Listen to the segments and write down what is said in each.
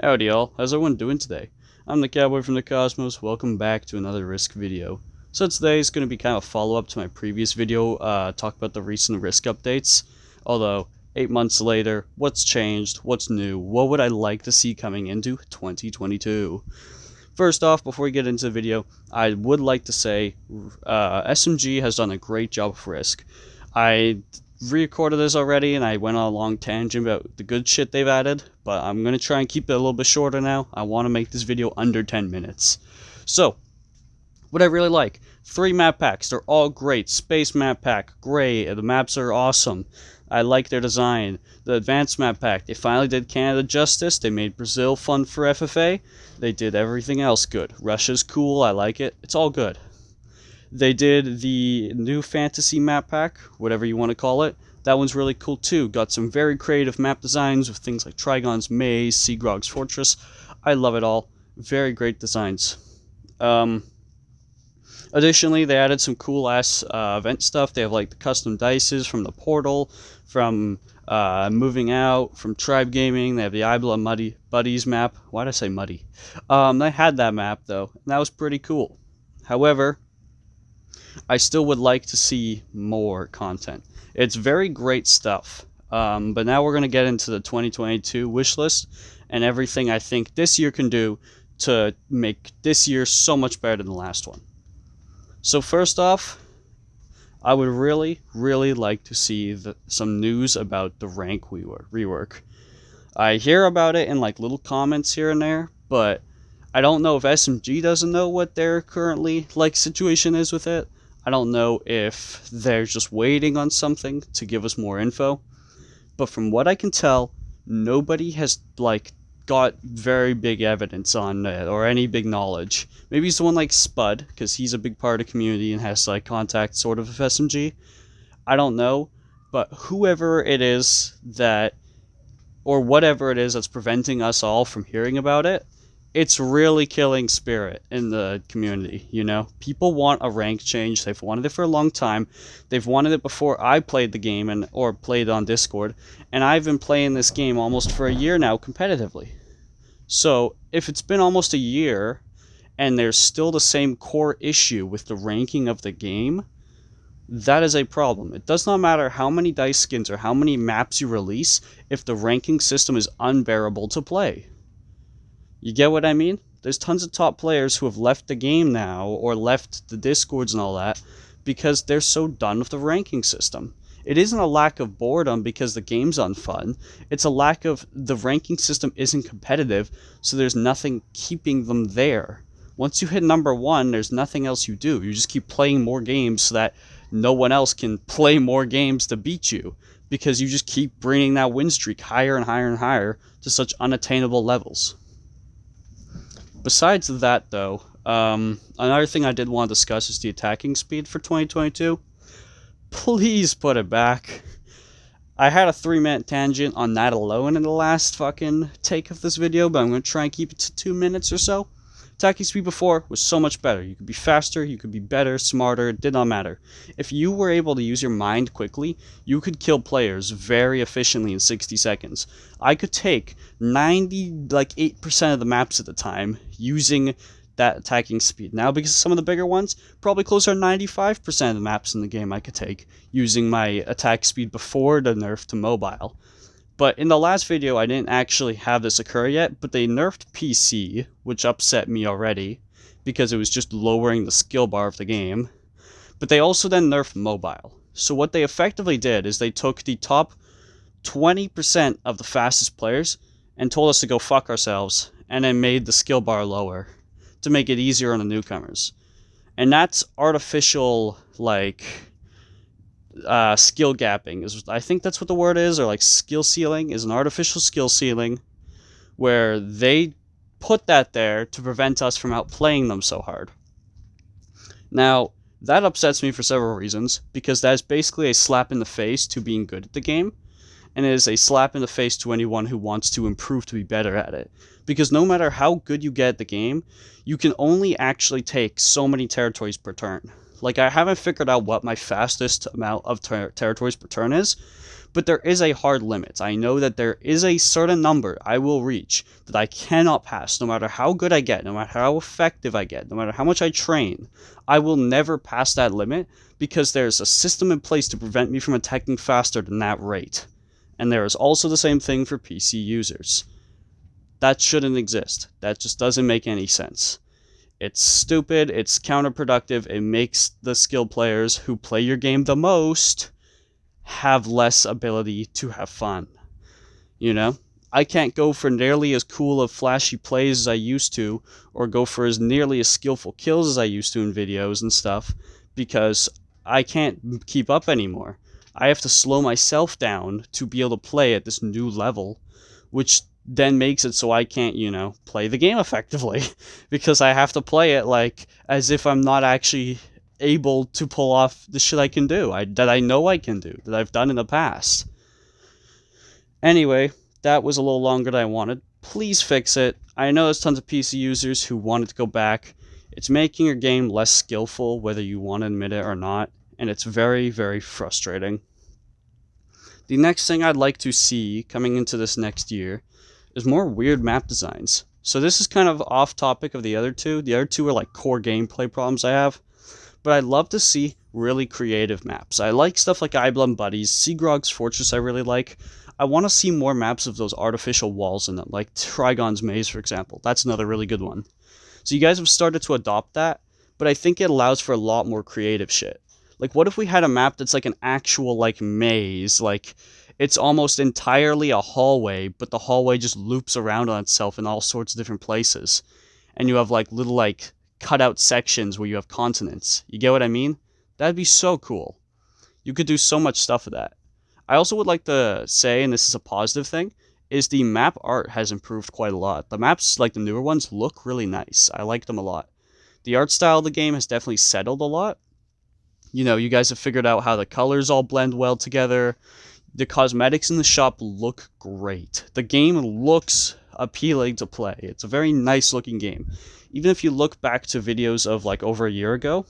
Howdy y'all, how's everyone doing today? I'm the Cowboy from the Cosmos, welcome back to another Risk video. So today is going to be kind of a follow-up to my previous video, talk about the recent Risk updates. Although, 8 months later, what's changed, what's new, what would I like to see coming into 2022? First off, before we get into the video, I would like to say SMG has done a great job of Risk. I re-recorded this already and I went on a long tangent about the good shit they've added, but I'm going to try and keep it a little bit shorter now. I want to make this video under 10 minutes. So, what I really like, 3 map packs, they're all great. Space map pack, great, the maps are awesome. I like their design. The advanced map pack, they finally did Canada justice, they made Brazil fun for FFA, they did everything else good. Russia's cool, I like it, it's all good. They did the new fantasy map pack, whatever you want to call it. That one's really cool too. Got some very creative map designs with things like Trigon's Maze, Seagrog's Fortress. I love it all. Very great designs. Additionally, they added some cool ass event stuff. They have like the custom dices from the portal, from moving out, from tribe gaming. They have the Ibla Muddy Buddies map. Why did I say muddy? They had that map though, and that was pretty cool. However, I still would like to see more content. It's very great stuff. But now we're going to get into the 2022 wish list and everything I think this year can do to make this year so much better than the last one. So first off, I would really like to see some news about the rank rework. I hear about it in like little comments here and there, but I don't know if SMG doesn't know what their currently like situation is with it. I don't know if they're just waiting on something to give us more info. But from what I can tell, nobody has like got very big evidence on it or any big knowledge. Maybe someone like Spud, because he's a big part of the community and has like contact sort of with SMG. I don't know, but whoever it is that, or whatever it is that's preventing us all from hearing about it, it's really killing spirit in the community, you know? People want a rank change. They've wanted it for a long time. They've wanted it before I played the game or played on Discord, and I've been playing this game almost for a year now competitively. So, if it's been almost a year and there's still the same core issue with the ranking of the game, that is a problem. It does not matter how many dice skins or how many maps you release if the ranking system is unbearable to play. You get what I mean? There's tons of top players who have left the game now, or left the Discords and all that, because they're so done with the ranking system. It isn't a lack of boredom because the game's unfun, it's a lack of the ranking system isn't competitive, so there's nothing keeping them there. Once you hit number 1, there's nothing else you do. You just keep playing more games so that no one else can play more games to beat you, because you just keep bringing that win streak higher and higher and higher to such unattainable levels. Besides that, though, another thing I did want to discuss is the attacking speed for 2022. Please put it back. I had a 3-minute tangent on that alone in the last fucking take of this video, but I'm going to try and keep it to 2 minutes or so. Attacking speed before was so much better. You could be faster, you could be better, smarter, it did not matter. If you were able to use your mind quickly, you could kill players very efficiently in 60 seconds. I could take 98% of the maps at the time using that attacking speed. Now, because some of the bigger ones, probably closer to 95% of the maps in the game I could take using my attack speed before the nerf to mobile. But in the last video, I didn't actually have this occur yet, but they nerfed PC, which upset me already, because it was just lowering the skill bar of the game. But they also then nerfed mobile. So what they effectively did is they took the top 20% of the fastest players and told us to go fuck ourselves, and then made the skill bar lower to make it easier on the newcomers. And that's artificial, like, skill gapping. I think that's what the word is, or like skill ceiling, is an artificial skill ceiling where they put that there to prevent us from outplaying them so hard. Now, that upsets me for several reasons, because that is basically a slap in the face to being good at the game, and it is a slap in the face to anyone who wants to improve to be better at it. Because no matter how good you get at the game, you can only actually take so many territories per turn. Like, I haven't figured out what my fastest amount of territories per turn is, but there is a hard limit. I know that there is a certain number I will reach that I cannot pass, no matter how good I get, no matter how effective I get, no matter how much I train. I will never pass that limit because there's a system in place to prevent me from attacking faster than that rate. And there is also the same thing for PC users. That shouldn't exist. That just doesn't make any sense. It's stupid, it's counterproductive, it makes the skilled players who play your game the most have less ability to have fun. You know? I can't go for nearly as cool of flashy plays as I used to, or go for as nearly as skillful kills as I used to in videos and stuff, because I can't keep up anymore. I have to slow myself down to be able to play at this new level, which then makes it so I can't, play the game effectively, because I have to play it like as if I'm not actually able to pull off the shit I can do, that I know I can do, that I've done in the past. Anyway, that was a little longer than I wanted. Please fix it. I know there's tons of PC users who want it to go back. It's making your game less skillful, whether you want to admit it or not, and it's very, very frustrating. The next thing I'd like to see coming into this next year is more weird map designs. So this is kind of off topic of the other two. The other two are like core gameplay problems I have. But I'd love to see really creative maps. I like stuff like Iblem Buddies, Seagrog's Fortress I really like. I want to see more maps of those artificial walls in them, like Trigon's Maze, for example. That's another really good one. So you guys have started to adopt that, but I think it allows for a lot more creative shit. Like, what if we had a map that's like an actual, like, maze, like, it's almost entirely a hallway, but the hallway just loops around on itself in all sorts of different places. And you have like little like cutout sections where you have continents. You get what I mean? That'd be so cool. You could do so much stuff with that. I also would like to say, and this is a positive thing, is the map art has improved quite a lot. The maps, like the newer ones, look really nice. I like them a lot. The art style of the game has definitely settled a lot. You guys have figured out how the colors all blend well together. The cosmetics in the shop look great. The game looks appealing to play. It's a very nice looking game. Even if you look back to videos of like over a year ago,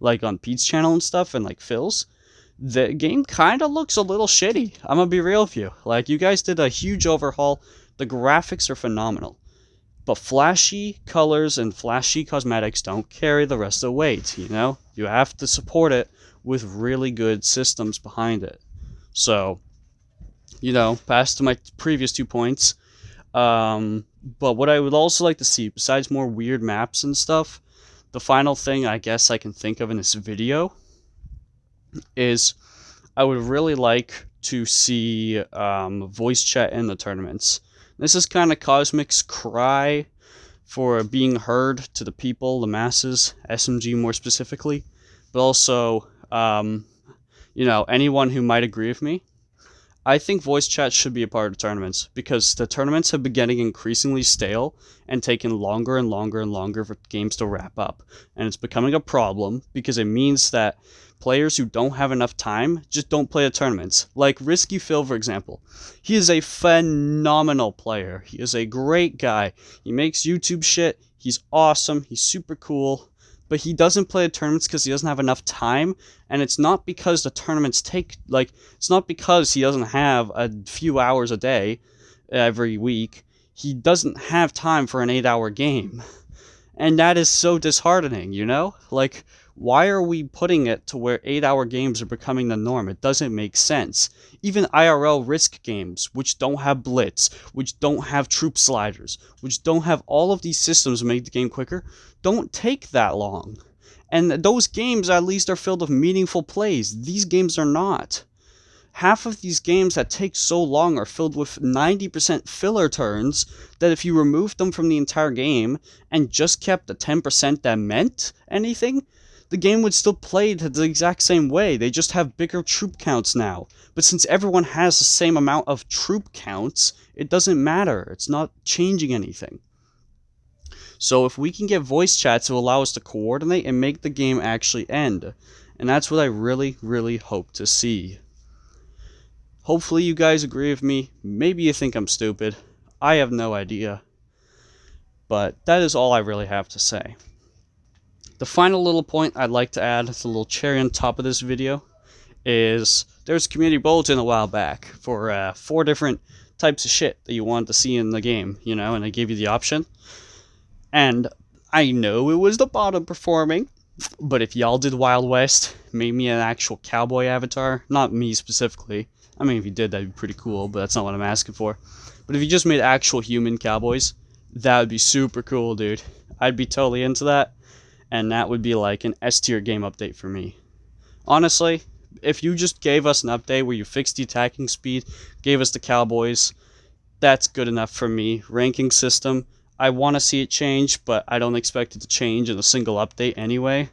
like on Pete's channel and stuff, and like Phil's, the game kind of looks a little shitty. I'm gonna be real with you. Like, you guys did a huge overhaul. The graphics are phenomenal. But flashy colors and flashy cosmetics don't carry the rest of the weight, You have to support it with really good systems behind it. So, past to my previous 2 points. But what I would also like to see, besides more weird maps and stuff, the final thing I guess I can think of in this video is I would really like to see voice chat in the tournaments. This is kind of Cosmic's cry for being heard to the people, the masses, SMG more specifically, but also anyone who might agree with me. I think voice chat should be a part of tournaments, because the tournaments have been getting increasingly stale and taking longer and longer and longer for games to wrap up. And it's becoming a problem because it means that players who don't have enough time just don't play the tournaments. Like Risky Phil, for example. He is a phenomenal player. He is a great guy. He makes YouTube shit. He's awesome. He's super cool. But he doesn't play the tournaments because he doesn't have enough time, and it's not because the tournaments it's not because he doesn't have a few hours a day every week. He doesn't have time for an 8-hour game. And that is so disheartening, Like, why are we putting it to where 8-hour games are becoming the norm? It doesn't make sense. Even IRL Risk games, which don't have Blitz, which don't have troop sliders, which don't have all of these systems to make the game quicker, don't take that long. And those games at least are filled with meaningful plays. These games are not. Half of these games that take so long are filled with 90% filler turns that if you removed them from the entire game and just kept the 10% that meant anything, the game would still play the exact same way. They just have bigger troop counts now. But since everyone has the same amount of troop counts, it doesn't matter. It's not changing anything. So if we can get voice chat to allow us to coordinate and make the game actually end, and that's what I really, really hope to see. Hopefully you guys agree with me. Maybe you think I'm stupid. I have no idea. But that is all I really have to say. The final little point I'd like to add, it's a little cherry on top of this video, is there's a community bulletin a while back for 4 different types of shit that you wanted to see in the game, you know, and I gave you the option. And I know it was the bottom performing, but if y'all did Wild West, made me an actual cowboy avatar, not me specifically. I mean, if you did, that'd be pretty cool, but that's not what I'm asking for. But if you just made actual human cowboys, that would be super cool, dude. I'd be totally into that, and that would be like an S tier game update for me. Honestly, if you just gave us an update where you fixed the attacking speed, gave us the cowboys, that's good enough for me. Ranking system, I want to see it change, but I don't expect it to change in a single update anyway.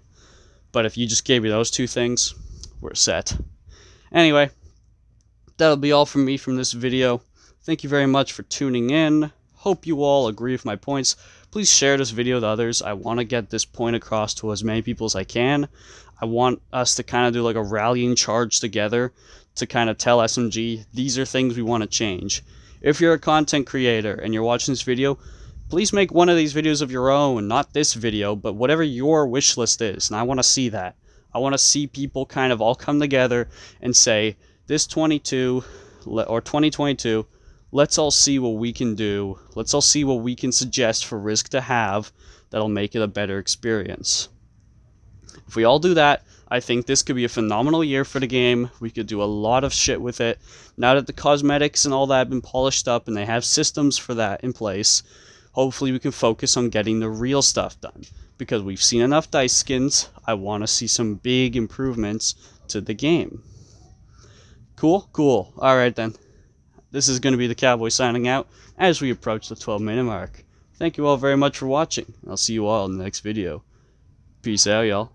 But if you just gave me those 2 things, we're set. Anyway, that'll be all from me from this video. Thank you very much for tuning in. Hope you all agree with my points. Please share this video with others. I want to get this point across to as many people as I can. I want us to kind of do like a rallying charge together to kind of tell SMG, these are things we want to change. If you're a content creator and you're watching this video, please make one of these videos of your own, not this video, but whatever your wish list is, and I want to see that. I want to see people kind of all come together and say, this 22 or 2022, let's all see what we can do. Let's all see what we can suggest for Risk to have that'll make it a better experience. If we all do that, I think this could be a phenomenal year for the game. We could do a lot of shit with it. Now that the cosmetics and all that have been polished up and they have systems for that in place, hopefully we can focus on getting the real stuff done. Because we've seen enough dice skins, I want to see some big improvements to the game. Cool? Cool. Alright then. This is going to be the Cowboy signing out as we approach the 12-minute mark. Thank you all very much for watching. I'll see you all in the next video. Peace out, y'all.